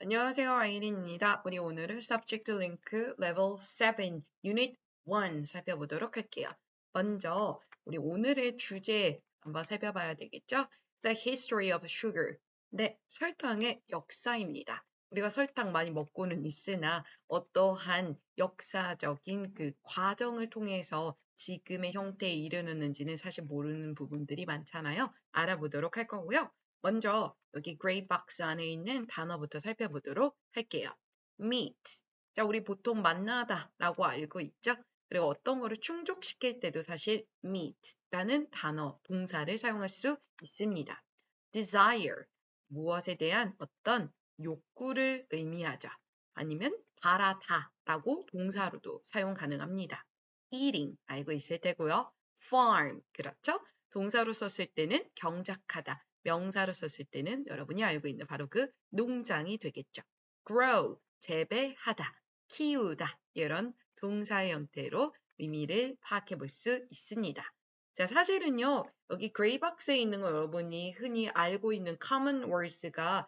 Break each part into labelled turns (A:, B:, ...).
A: 안녕하세요, 아이린입니다. 우리 오늘은 Subject Link Level 7, Unit 1 살펴보도록 할게요. 먼저 우리 오늘의 주제 한번 살펴봐야 되겠죠? The History of Sugar. 네, 설탕의 역사입니다. 우리가 설탕 많이 먹고는 있으나 어떠한 역사적인 그 과정을 통해서 지금의 형태에 이르렀는지는 사실 모르는 부분들이 많잖아요. 알아보도록 할 거고요. 먼저 여기 gray box 안에 있는 단어부터 살펴보도록 할게요. meat. 자, 우리 보통 만나다 라고 알고 있죠? 그리고 어떤 거를 충족시킬 때도 사실 meet라는 단어, 동사를 사용할 수 있습니다. desire. 무엇에 대한 어떤 욕구를 의미하죠. 아니면 바라다 라고 동사로도 사용 가능합니다. eating. 알고 있을 테고요. farm. 그렇죠? 동사로 썼을 때는 경작하다. 명사로 썼을 때는 여러분이 알고 있는 바로 그 농장이 되겠죠. grow, 재배하다, 키우다 이런 동사의 형태로 의미를 파악해 볼 수 있습니다. 자, 사실은요. 여기 그레이박스에 있는 거 여러분이 흔히 알고 있는 common words가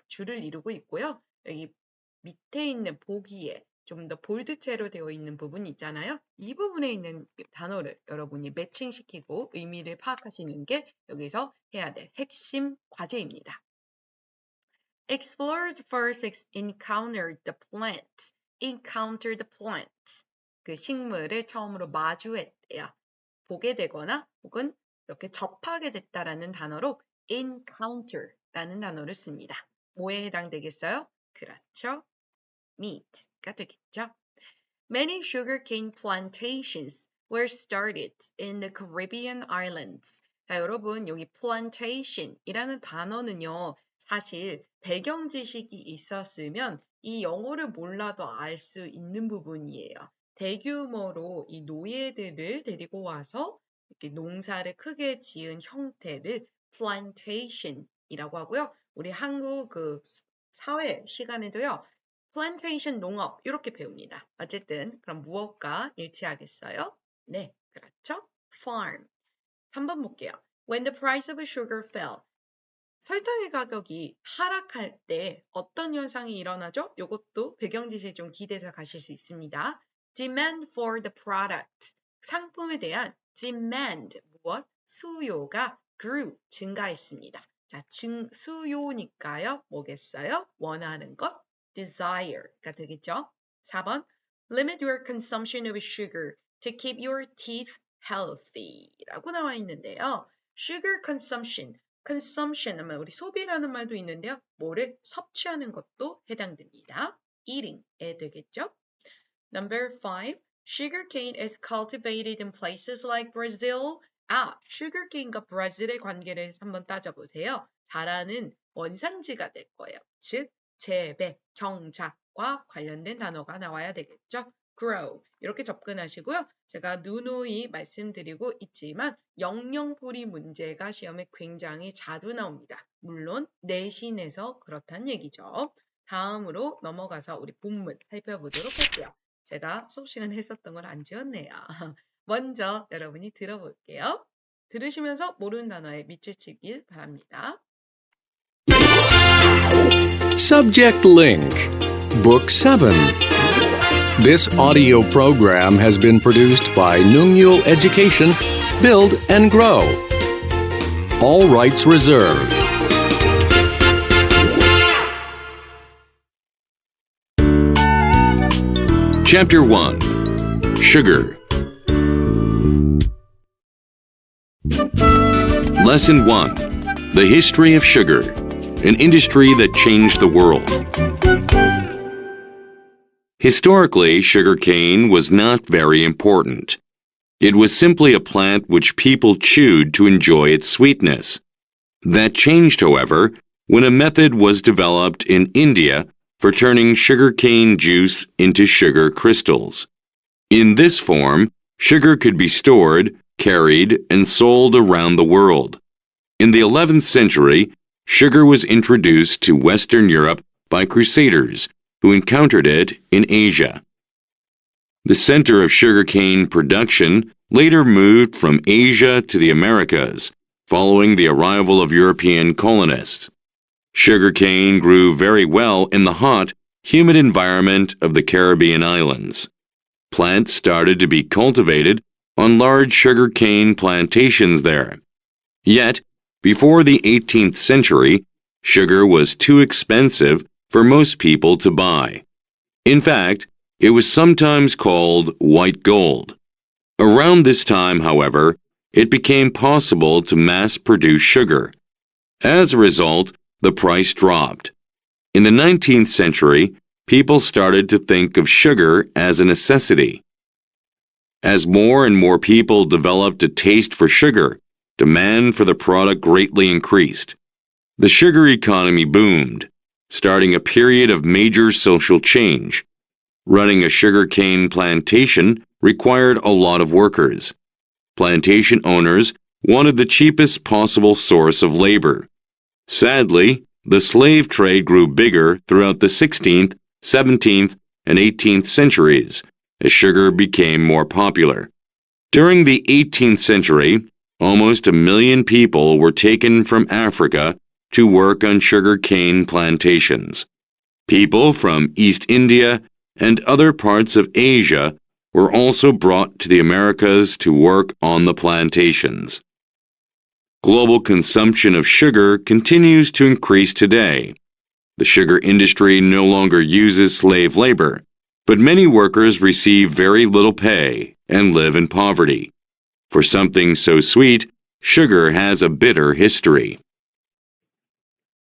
A: 줄을 이루고 있고요. 여기 밑에 있는 보기에 좀 더 볼드체로 되어 있는 부분이 있잖아요. 이 부분에 있는 단어를 여러분이 매칭시키고 의미를 파악하시는 게 여기서 해야 될 핵심 과제입니다. Explorers first encountered the plants. Encountered the plants. 그 식물을 처음으로 마주했대요. 보게 되거나 혹은 이렇게 접하게 됐다라는 단어로 encounter라는 단어를 씁니다. 뭐에 해당되겠어요? 그렇죠. meat가 되겠죠. Many sugarcane plantations were started in the Caribbean islands. 자, 여러분 여기 plantation이라는 단어는요. 사실 배경 지식이 있었으면 이 영어를 몰라도 알 수 있는 부분이에요. 대규모로 이 노예들을 데리고 와서 이렇게 농사를 크게 지은 형태를 plantation이라고 하고요. 우리 한국 그 사회 시간에도요. 플랜테이션 농업 이렇게 배웁니다. 어쨌든 그럼 무엇과 일치하겠어요? 네, 그렇죠. farm. 3번 볼게요. When the price of sugar fell. 설탕의 가격이 하락할 때 어떤 현상이 일어나죠? 이것도 배경 지식 좀 기대해서 가실 수 있습니다. Demand for the product. 상품에 대한 demand, 무엇? 수요가 grew, 증가했습니다. 자, 수요니까요. 뭐겠어요? 원하는 것. desire가 되겠죠. 4번, limit your consumption of sugar to keep your teeth healthy 라고 나와 있는데요. sugar consumption 하면 우리 소비라는 말도 있는데요. 뭐를 섭취하는 것도 해당됩니다. eating에 되겠죠. Number 5, sugarcane is cultivated in places like Brazil. sugarcane과 브라질의 관계를 한번 따져보세요. 자라는 원산지가 될 거예요. 즉, 재배, 경작과 관련된 단어가 나와야 되겠죠. grow 이렇게 접근하시고요. 제가 누누이 말씀드리고 있지만 영영풀이 문제가 시험에 굉장히 자주 나옵니다. 물론 내신에서 그렇단 얘기죠. 다음으로 넘어가서 우리 본문 살펴보도록 할게요. 제가 수업 시간에 했었던 걸 안 지웠네요. 먼저 여러분이 들어볼게요. 들으시면서 모르는 단어에 밑줄 치길 바랍니다.
B: Subject Link, Book 7. This audio program has been produced by Nungyul Education, Build and Grow. All rights reserved. Chapter 1, Sugar. Lesson 1, The History of Sugar, an industry that changed the world. Historically, sugarcane was not very important. It was simply a plant which people chewed to enjoy its sweetness. That changed, however, when a method was developed in India for turning sugarcane juice into sugar crystals. In this form, sugar could be stored, carried, and sold around the world. In the 11th century, sugar was introduced to Western Europe by crusaders who encountered it in Asia. The center of sugarcane production later moved from Asia to the Americas, following the arrival of European colonists. Sugarcane grew very well in the hot, humid environment of the Caribbean islands. Plants started to be cultivated on large sugarcane plantations there. Yet, before the 18th century, sugar was too expensive for most people to buy. In fact, it was sometimes called white gold. Around this time, however, it became possible to mass-produce sugar. As a result, the price dropped. In the 19th century, people started to think of sugar as a necessity. As more and more people developed a taste for sugar, demand for the product greatly increased. The sugar economy boomed, starting a period of major social change. Running a sugarcane plantation required a lot of workers. Plantation owners wanted the cheapest possible source of labor. Sadly, the slave trade grew bigger throughout the 16th, 17th, and 18th centuries as sugar became more popular. During the 18th century, almost 1 million people were taken from Africa to work on sugarcane plantations. People from East India and other parts of Asia were also brought to the Americas to work on the plantations. Global consumption of sugar continues to increase today. The sugar industry no longer uses slave labor, but many workers receive very little pay and live in poverty. For something so sweet, sugar has a bitter history.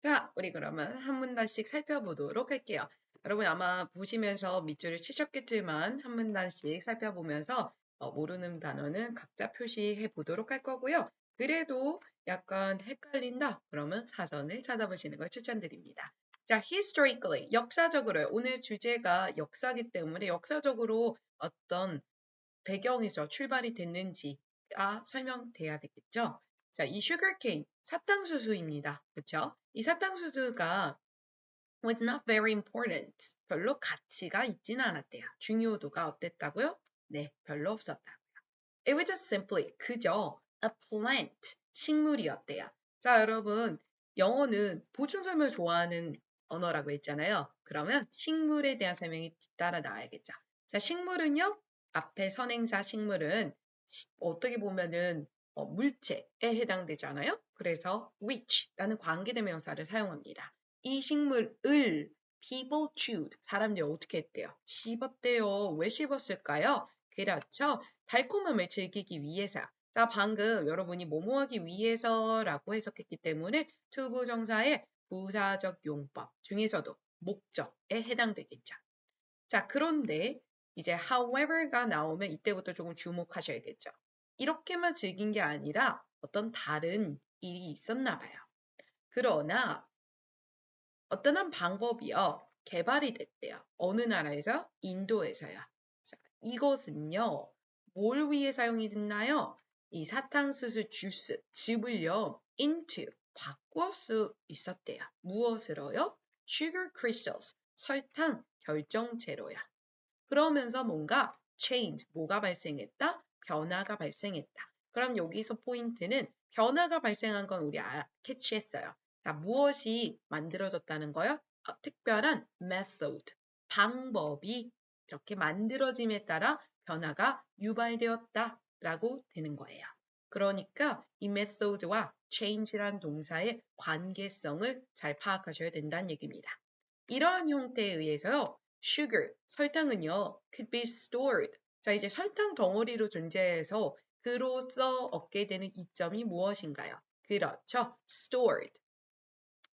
A: 자, 우리 그러면 한 문단씩 살펴보도록 할게요. 여러분 아마 보시면서 밑줄을 치셨겠지만 한 문단씩 살펴보면서 모르는 단어는 각자 표시해 보도록 할 거고요. 그래도 약간 헷갈린다? 그러면 사전을 찾아보시는 걸 추천드립니다. 자, historically, 역사적으로요. 오늘 주제가 역사이기 때문에 역사적으로 어떤 배경에서 출발이 됐는지가 설명돼야 되겠죠. 자, 이 sugarcane, 사탕수수입니다. 그렇죠? 이 사탕수수가 was not very important. 별로 가치가 있지는 않았대요. 중요도가 어땠다고요? 네, 별로 없었다고요. It was just simply, 그저 a plant, 식물이었대요. 자, 여러분, 영어는 보충 설명을 좋아하는 언어라고 했잖아요. 그러면 식물에 대한 설명이 뒤따라 나와야겠죠. 자, 식물은요, 앞에 선행사 식물은 어떻게 보면은 물체에 해당되잖아요. 그래서 which라는 관계대명사를 사용합니다. 이 식물을 people chewed, 사람들이 어떻게 했대요? 씹었대요. 왜 씹었을까요? 그렇죠. 달콤함을 즐기기 위해서. 자, 방금 여러분이 뭐뭐 하기 위해서라고 해석했기 때문에 투부정사의 부사적 용법 중에서도 목적에 해당되겠죠. 자, 그런데 이제 however가 나오면 이때부터 조금 주목하셔야겠죠. 이렇게만 즐긴 게 아니라 어떤 다른 일이 있었나 봐요. 그러나 어떤 한 방법이요. 개발이 됐대요. 어느 나라에서? 인도에서요. 자, 이것은요. 뭘 위해 사용이 됐나요? 이 사탕수수 주스, 즙을요. into, 바꿀 수 있었대요. 무엇으로요? sugar crystals, 설탕 결정체로요. 그러면서 뭔가 change, 뭐가 발생했다? 변화가 발생했다. 그럼 여기서 포인트는 변화가 발생한 건 우리 캐치했어요. 자, 무엇이 만들어졌다는 거요? 특별한 method, 방법이 이렇게 만들어짐에 따라 변화가 유발되었다라고 되는 거예요. 그러니까 이 method와 change란 동사의 관계성을 잘 파악하셔야 된다는 얘기입니다. 이러한 형태에 의해서요. sugar, 설탕은요. could be stored. 자, 이제 설탕 덩어리로 존재해서 그로써 얻게 되는 이점이 무엇인가요? 그렇죠. stored.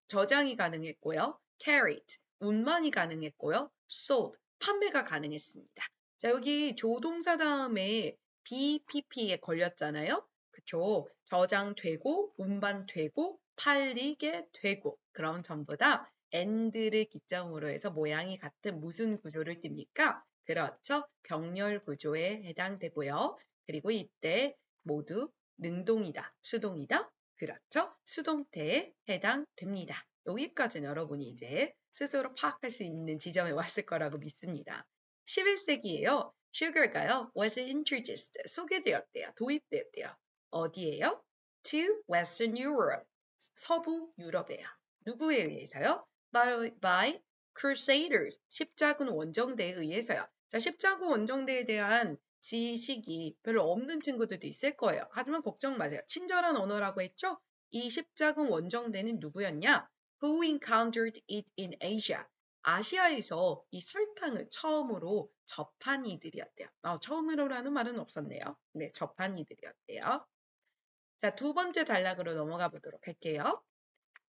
A: 저장이 가능했고요. carried, 운반이 가능했고요. sold, 판매가 가능했습니다. 자, 여기 조동사 다음에 BPP에 걸렸잖아요. 그쵸? 저장되고, 운반되고, 팔리게 되고. 그럼 전부 다 and를 기점으로 해서 모양이 같은 무슨 구조를 띱니까? 그렇죠. 병렬 구조에 해당되고요. 그리고 이때 모두 능동이다, 수동이다. 그렇죠. 수동태에 해당됩니다. 여기까지는 여러분이 이제 스스로 파악할 수 있는 지점에 왔을 거라고 믿습니다. 11세기에요. sugar가요. was introduced, 소개되었대요. 도입되었대요. 어디에요? to Western Europe, 서부 유럽에요. 누구에 의해서요? by Crusaders, 십자군 원정대에 의해서요. 자, 십자군 원정대에 대한 지식이 별로 없는 친구들도 있을 거예요. 하지만 걱정 마세요. 친절한 언어라고 했죠? 이 십자군 원정대는 누구였냐? Who encountered it in Asia? 아시아에서 이 설탕을 처음으로 접한 이들이었대요. 처음으로라는 말은 없었네요. 네, 접한 이들이었대요. 자, 두 번째 단락으로 넘어가 보도록 할게요.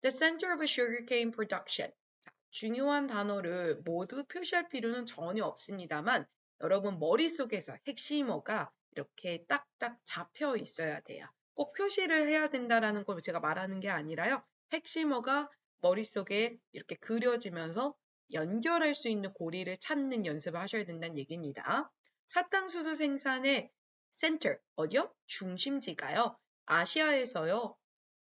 A: The center of sugarcane production. 자, 중요한 단어를 모두 표시할 필요는 전혀 없습니다만 여러분 머릿속에서 핵심어가 이렇게 딱딱 잡혀 있어야 돼요. 꼭 표시를 해야 된다라는 걸 제가 말하는 게 아니라요. 핵심어가 머릿속에 이렇게 그려지면서 연결할 수 있는 고리를 찾는 연습을 하셔야 된다는 얘기입니다. 사탕수수 생산의 center, 어디요? 중심지가요. 아시아에서요.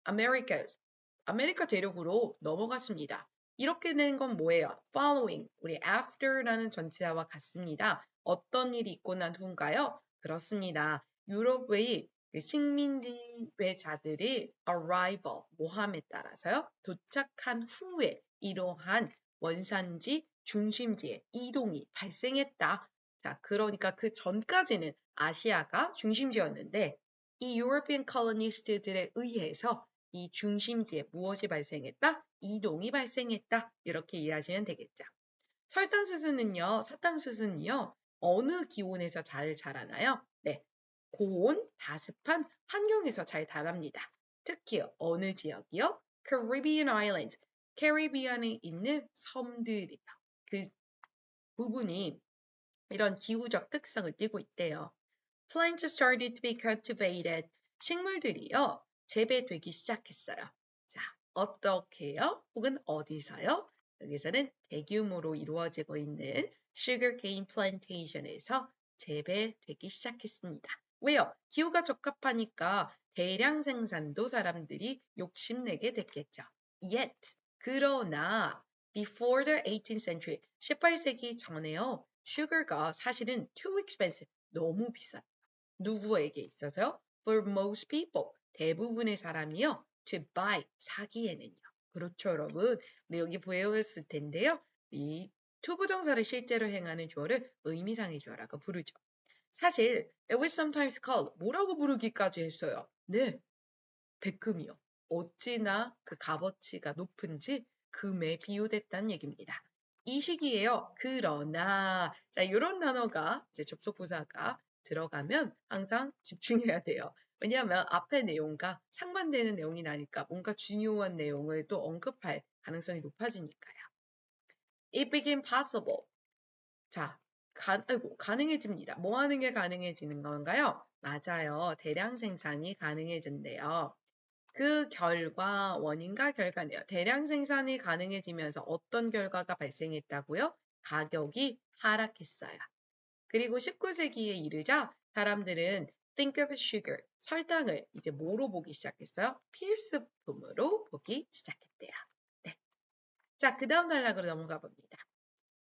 A: 아메리카 대륙으로 넘어갔습니다. 이렇게 된 건 뭐예요? Following, 우리 after라는 전치사와 같습니다. 어떤 일이 있고 난 후인가요? 그렇습니다. 유럽의 식민지배자들이 arrival, 모함에 따라서요. 도착한 후에 이러한 원산지, 중심지의 이동이 발생했다. 자, 그러니까 그 전까지는 아시아가 중심지였는데 이 European colonist들에 의해서 이 중심지에 무엇이 발생했다? 이동이 발생했다. 이렇게 이해하시면 되겠죠. 사탕수수는요, 어느 기온에서 잘 자라나요? 네, 고온, 다습한 환경에서 잘 자랍니다. 특히 어느 지역이요? Caribbean Islands, 캐리비안에 있는 섬들이요. 그 부분이 이런 기후적 특성을 띠고 있대요. Plants started to be cultivated. 식물들이요, 재배되기 시작했어요. 자, 어떻게요? 혹은 어디서요? 여기서는 대규모로 이루어지고 있는 sugarcane plantation에서 재배되기 시작했습니다. 왜요? 기후가 적합하니까 대량 생산도 사람들이 욕심내게 됐겠죠. Yet, 그러나 before the 18th century, 18세기 전에요. sugar가 사실은 too expensive, 너무 비싸. 누구에게 있어서요? For most people, 대부분의 사람이요. To buy, 사기에는요. 그렇죠, 여러분. 우리 여기 배웠을 텐데요. 이 투부정사를 실제로 행하는 주어를 의미상의 주어라고 부르죠. 사실 it was sometimes called, 뭐라고 부르기까지 했어요. 네, 백금이요. 어찌나 그 값어치가 높은지 금에 비유됐다는 얘기입니다. 이 시기에요. 그러나 자, 이런 단어가 이제 접속부사가 들어가면 항상 집중해야 돼요. 왜냐하면 앞의 내용과 상반되는 내용이 나니까 뭔가 중요한 내용을 또 언급할 가능성이 높아지니까요. It became possible. 자, 가능해집니다. 뭐 하는 게 가능해지는 건가요? 맞아요. 대량 생산이 가능해진대요. 그 결과, 원인과 결과네요. 대량 생산이 가능해지면서 어떤 결과가 발생했다고요? 가격이 하락했어요. 그리고 19세기에 이르자 사람들은 think of sugar, 설탕을 이제 뭐로 보기 시작했어요? 필수품으로 보기 시작했대요. 네. 자, 그 다음 단락으로 넘어가 봅니다.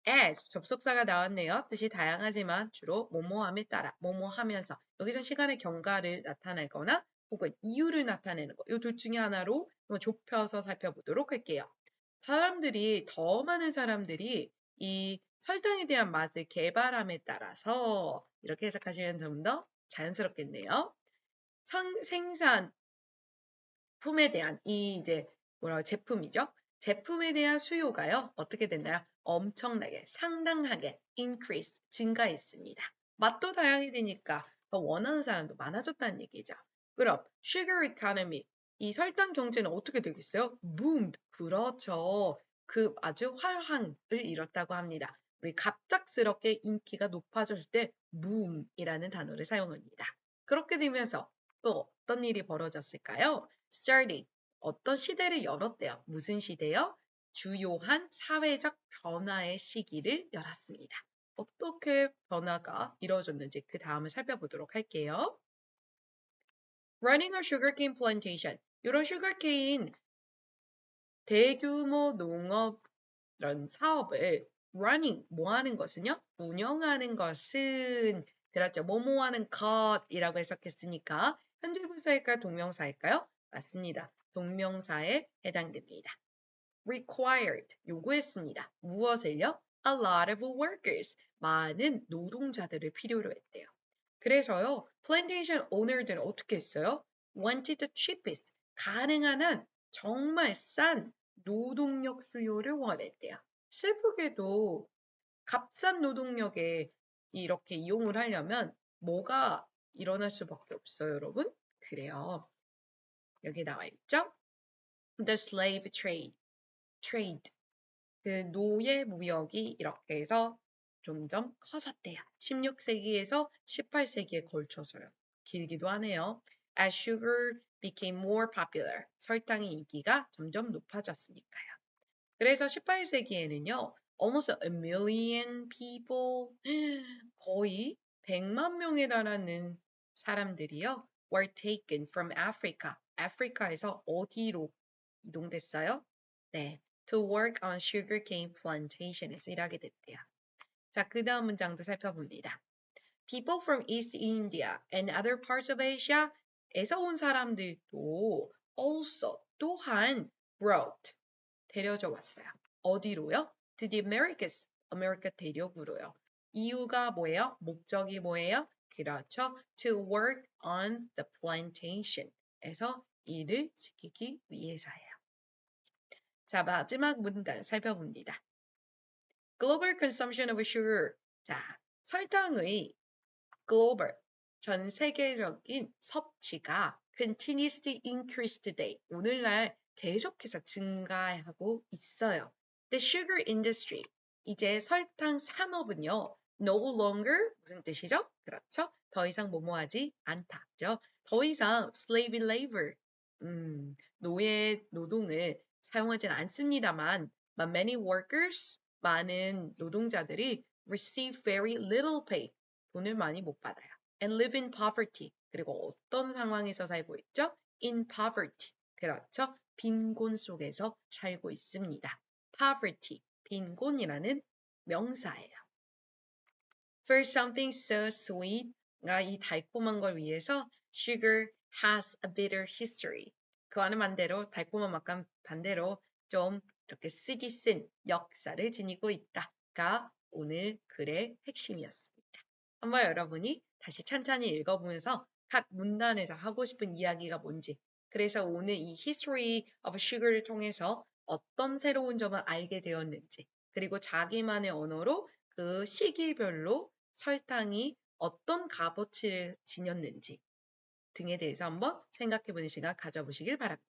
A: as, 접속사가 나왔네요. 뜻이 다양하지만 주로 뭐뭐함에 따라, 뭐뭐하면서. 여기서 시간의 경과를 나타내거나 혹은 이유를 나타내는 거. 이 둘 중에 하나로 좁혀서 살펴보도록 할게요. 더 많은 사람들이 이 설탕에 대한 맛을 개발함에 따라서 이렇게 해석하시면 좀 더 자연스럽겠네요. 생산품에 대한 이 이제 제품이죠. 제품에 대한 수요가요. 어떻게 됐나요? 엄청나게, 상당하게 increase, 증가했습니다. 맛도 다양해지니까 더 원하는 사람도 많아졌다는 얘기죠. 그럼 sugar economy, 이 설탕 경제는 어떻게 되겠어요? boomed. 그렇죠. 그 아주 활황을 이뤘다고 합니다. 우리 갑작스럽게 인기가 높아졌을 때 boom이라는 단어를 사용합니다. 그렇게 되면서 또 어떤 일이 벌어졌을까요? starting, 어떤 시대를 열었대요. 무슨 시대요? 주요한 사회적 변화의 시기를 열었습니다. 어떻게 변화가 이루어졌는지 그 다음을 살펴보도록 할게요. Running a sugarcane plantation. 이런 sugarcane 대규모 농업 이런 사업을 running, 뭐 하는 것은요? 운영하는 것은 그렇죠. 뭐뭐 하는 것이라고 해석했으니까 현재 분사일까요? 동명사일까요? 맞습니다. 동명사에 해당됩니다. required, 요구했습니다. 무엇을요? A lot of workers, 많은 노동자들을 필요로 했대요. 그래서요, 플랜테이션 오너들은 어떻게 했어요? wanted the cheapest, 가능한 한 정말 싼 노동력 수요를 원했대요. 슬프게도 값싼 노동력에 이렇게 이용을 하려면 뭐가 일어날 수밖에 없어요, 여러분? 그래요. 여기 나와 있죠? The slave trade. 그 노예 무역이 이렇게 해서 점점 커졌대요. 16세기에서 18세기에 걸쳐서요. 길기도 하네요. As sugar became more popular. 설탕의 인기가 점점 높아졌으니까요. 그래서 18세기에는요. almost a million people, 거의 100만 명에 달하는 사람들이요. were taken from Africa. 아프리카에서 어디로 이동됐어요? 네. to work on sugarcane plantation에서 일하게 됐대요. 자, 그 다음 문장도 살펴봅니다. People from East India and other parts of Asia에서 온 사람들도 also 또한 brought 데려져 왔어요. 어디로요? To the Americas, 아메리카 대륙으로요. 이유가 뭐예요? 목적이 뭐예요? 그렇죠. To work on the plantation에서 일을 지키기 위해서예요. 자, 마지막 문단 살펴봅니다. Global consumption of sugar. 자, 설탕의 global, 전 세계적인 섭취가 continues to increase today. 오늘날 계속해서 증가하고 있어요. The sugar industry, 이제 설탕 산업은요, no longer 무슨 뜻이죠? 그렇죠? 더 이상 뭐뭐하지 않다죠. 더 이상 slave labor, 노예 노동을 사용하진 않습니다만, but many workers, 많은 노동자들이 receive very little pay, 돈을 많이 못 받아요. And live in poverty. 그리고 어떤 상황에서 살고 있죠? In poverty. 그렇죠. 빈곤 속에서 살고 있습니다. poverty, 빈곤이라는 명사예요. For something so sweet, 이 달콤한 걸 위해서 sugar has a bitter history. 그와는 반대로 달콤한 맛과 반대로 좀 이렇게 쓰디 쓴 역사를 지니고 있다가 오늘 글의 핵심이었습니다. 한번 여러분이 다시 찬찬히 읽어보면서 각 문단에서 하고 싶은 이야기가 뭔지, 그래서 오늘 이 History of Sugar를 통해서 어떤 새로운 점을 알게 되었는지, 그리고 자기만의 언어로 그 시기별로 설탕이 어떤 값어치를 지녔는지 등에 대해서 한번 생각해보는 시간 가져보시길 바랍니다.